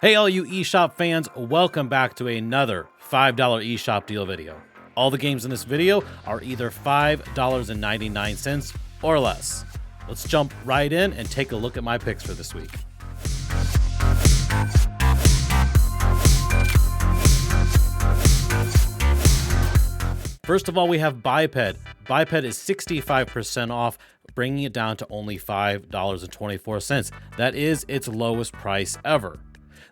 Hey all you eShop fans, welcome back to another $5 eShop deal video. All the games in this video are either $5.99 or less. Let's jump right in and take a look at my picks for this week. First of all, we have Biped. Biped is 65% off, bringing it down to only $5.24. That is its lowest price ever.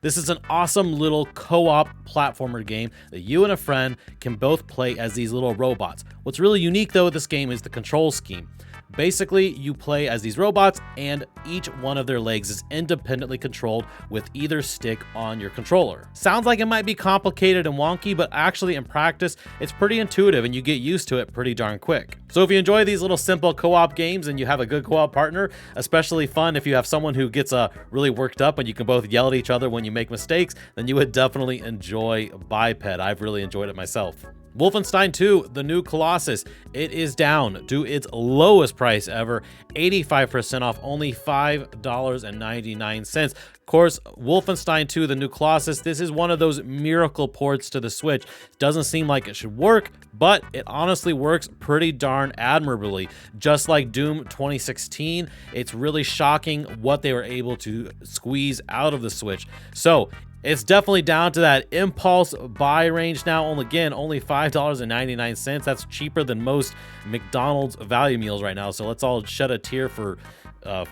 This is an awesome little co-op platformer game that you and a friend can both play as these little robots. What's really unique though with this game is the control scheme. Basically, you play as these robots and each one of their legs is independently controlled with either stick on your controller. Sounds like it might be complicated and wonky, but actually in practice, it's pretty intuitive and you get used to it pretty darn quick. So if you enjoy these little simple co-op games and you have a good co-op partner, especially fun if you have someone who gets really worked up and you can both yell at each other when you make mistakes, then you would definitely enjoy Biped. I've really enjoyed it myself. Wolfenstein 2, the new Colossus, it is down to its lowest price ever, 85% off, only $5.99. Of course, Wolfenstein 2, the new Colossus, this is one of those miracle ports to the Switch. Doesn't seem like it should work, but it honestly works pretty darn admirably. Just like Doom 2016, it's really shocking what they were able to squeeze out of the Switch. So, it's definitely down to that impulse buy range now. Only $5.99. That's cheaper than most McDonald's value meals right now. So let's all shed a tear for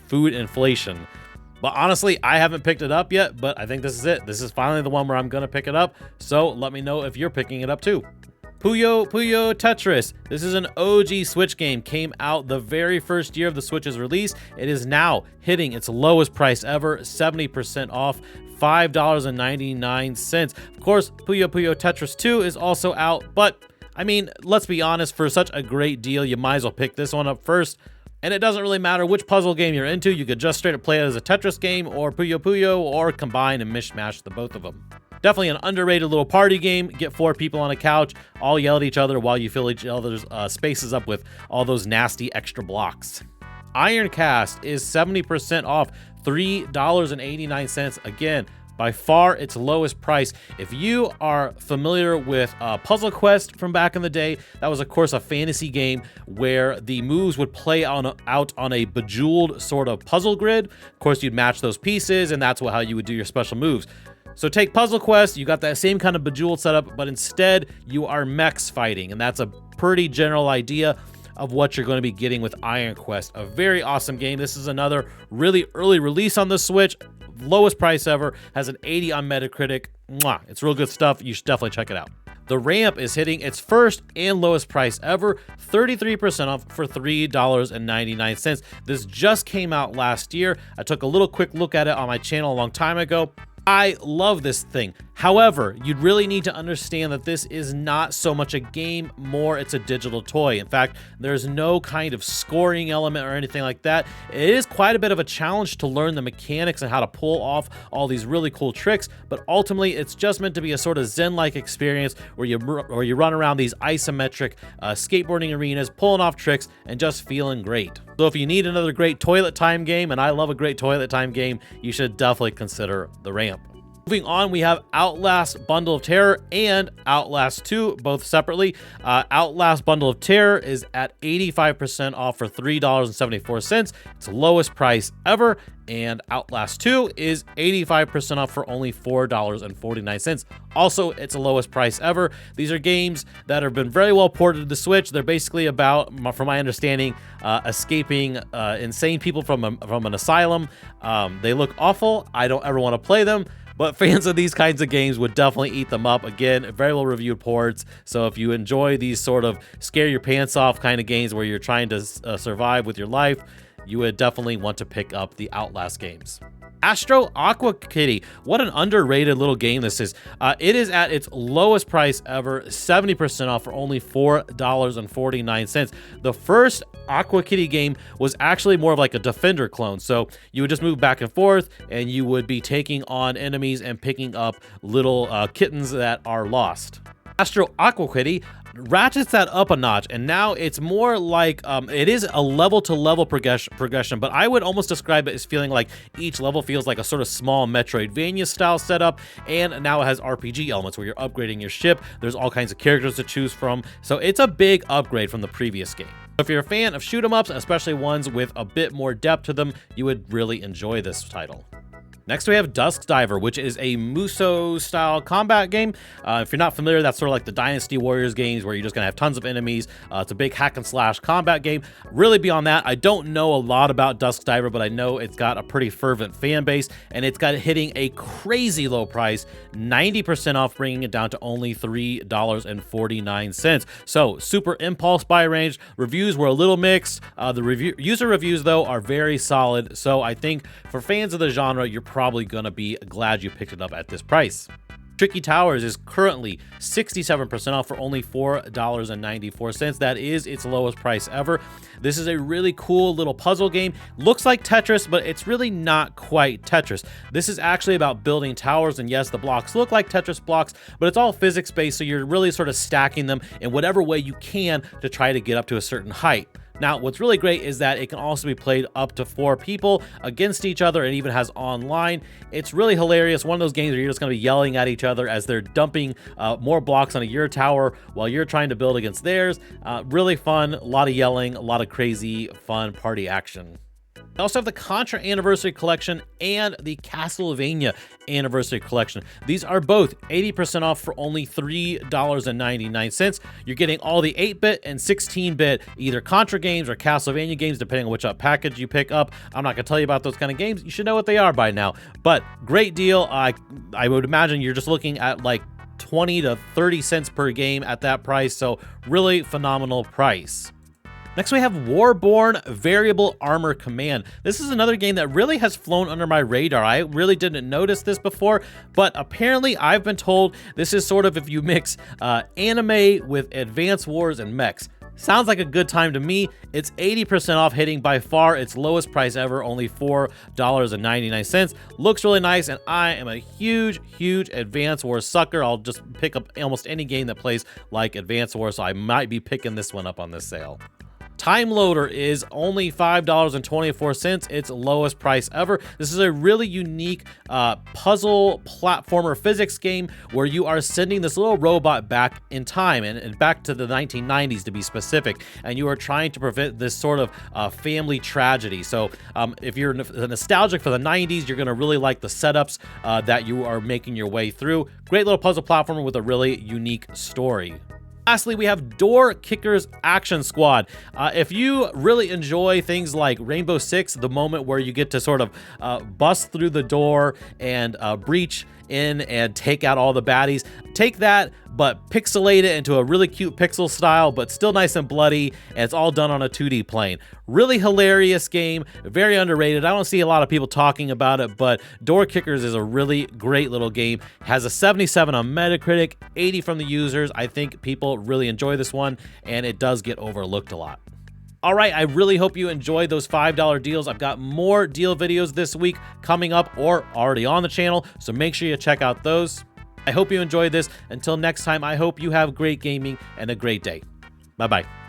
food inflation. But honestly, I haven't picked it up yet, but I think this is it. This is finally the one where I'm going to pick it up. So let me know if you're picking it up too. Puyo Tetris. This is an OG Switch game. Came out the very first year of the Switch's release. It is now hitting its lowest price ever, 70% off, $5.99. Of course, Puyo Tetris 2 is also out, but I mean, let's be honest, for such a great deal, you might as well pick this one up first. And it doesn't really matter which puzzle game you're into. You could just straight up play it as a Tetris game or Puyo, or combine and mishmash the both of them. Definitely an underrated little party game. Get 4 people on a couch, all yell at each other while you fill each other's spaces up with all those nasty extra blocks. Iron Cast is 70% off, $3.89. Again, by far its lowest price. If you are familiar with Puzzle Quest from back in the day, that was of course a fantasy game where the moves would play out on a bejeweled sort of puzzle grid. Of course, you'd match those pieces and that's how you would do your special moves. So take Puzzle Quest, you got that same kind of bejeweled setup, but instead you are mechs fighting, and that's a pretty general idea of what you're going to be getting with Iron Quest. A very awesome game. This is another really early release on the Switch, lowest price ever, has an 80 on Metacritic. Mwah, it's real good stuff. You should definitely check it out. The Ramp is hitting its first and lowest price ever, 33% off for $3.99. This just came out last year. I took a little quick look at it on my channel a long time ago. I love this thing. However, you'd really need to understand that this is not so much a game, more it's a digital toy. In fact, there's no kind of scoring element or anything like that. It is quite a bit of a challenge to learn the mechanics and how to pull off all these really cool tricks, but ultimately it's just meant to be a sort of zen-like experience where you run around these isometric skateboarding arenas, pulling off tricks and just feeling great. So if you need another great toilet time game, and I love a great toilet time game, you should definitely consider the Ramp. Moving on, we have Outlast Bundle of Terror and Outlast 2, both separately. Outlast Bundle of Terror is at 85% off for $3.74. It's the lowest price ever. And Outlast 2 is 85% off for only $4.49. Also, it's the lowest price ever. These are games that have been very well ported to the Switch. They're basically about, from my understanding, escaping insane people from an asylum. They look awful. I don't ever want to play them. But fans of these kinds of games would definitely eat them up. Again, very well reviewed ports. So if you enjoy these sort of scare your pants off kind of games where you're trying to survive with your life, you would definitely want to pick up the Outlast games. Astro Aqua Kitty. What an underrated little game this is. It is at its lowest price ever, 70% off for only $4.49. The first Aqua Kitty game was actually more of like a Defender clone. So you would just move back and forth and you would be taking on enemies and picking up little kittens that are lost. Astro Aqua Kitty ratchets that up a notch, and now it's more like it is a level-to-level progression, but I would almost describe it as feeling like each level feels like a sort of small Metroidvania style setup, and now it has RPG elements where you're upgrading your ship. There's all kinds of characters to choose from, so it's a big upgrade from the previous game. If you're a fan of shoot 'em ups, especially ones with a bit more depth to them, you would really enjoy this title. Next, we have Dusk Diver, which is a Muso-style combat game. If you're not familiar, that's sort of like the Dynasty Warriors games where you're just going to have tons of enemies. It's a big hack-and-slash combat game. Really beyond that, I don't know a lot about Dusk Diver, but I know it's got a pretty fervent fan base, and it's got hitting a crazy low price, 90% off, bringing it down to only $3.49. So, super impulse buy range. Reviews were a little mixed. The user reviews, though, are very solid, so I think for fans of the genre, you're probably gonna be glad you picked it up at this price. Tricky Towers is currently 67% off for only $4.94. That is its lowest price ever. This is a really cool little puzzle game. Looks like Tetris, but it's really not quite Tetris. This is actually about building towers, and yes, the blocks look like Tetris blocks, but it's all physics-based, so you're really sort of stacking them in whatever way you can to try to get up to a certain height. Now, what's really great is that it can also be played up to 4 people against each other, and even has online. It's really hilarious. One of those games where you're just going to be yelling at each other as they're dumping more blocks onto your tower while you're trying to build against theirs. Really fun, a lot of yelling, a lot of crazy, fun party action. We also have the Contra Anniversary Collection and the Castlevania Anniversary Collection. These are both 80% off for only $3.99. You're getting all the 8-bit and 16-bit either Contra games or Castlevania games, depending on which package you pick up. I'm not going to tell you about those kind of games. You should know what they are by now. But great deal. I would imagine you're just looking at like 20 to 30 cents per game at that price. So really phenomenal price. Next, we have Warborn Variable Armor Command. This is another game that really has flown under my radar. I really didn't notice this before, but apparently I've been told this is sort of if you mix anime with Advance Wars and mechs. Sounds like a good time to me. It's 80% off, hitting by far its lowest price ever, only $4.99. Looks really nice, and I am a huge Advance Wars sucker. I'll just pick up almost any game that plays like Advance Wars, so I might be picking this one up on this sale. Time Loader is only $5.24, its lowest price ever. This is a really unique puzzle platformer physics game where you are sending this little robot back in time, and back to the 1990s to be specific, and you are trying to prevent this sort of family tragedy. So if you're nostalgic for the 90s, you're going to really like the setups that you are making your way through. Great little puzzle platformer with a really unique story. Lastly, we have Door Kickers Action Squad. If you really enjoy things like Rainbow Six, the moment where you get to sort of bust through the door and breach in and take out all the baddies, take that but pixelate it into a really cute pixel style, but still nice and bloody, and it's all done on a 2D plane. Really hilarious game, very underrated. I don't see a lot of people talking about it, but Door Kickers is a really great little game. Has a 77 on Metacritic, 80 from the users. I think people really enjoy this one, and it does get overlooked a lot. All right, I really hope you enjoyed those $5 deals. I've got more deal videos this week coming up or already on the channel, so make sure you check out those. I hope you enjoyed this. Until next time, I hope you have great gaming and a great day. Bye-bye.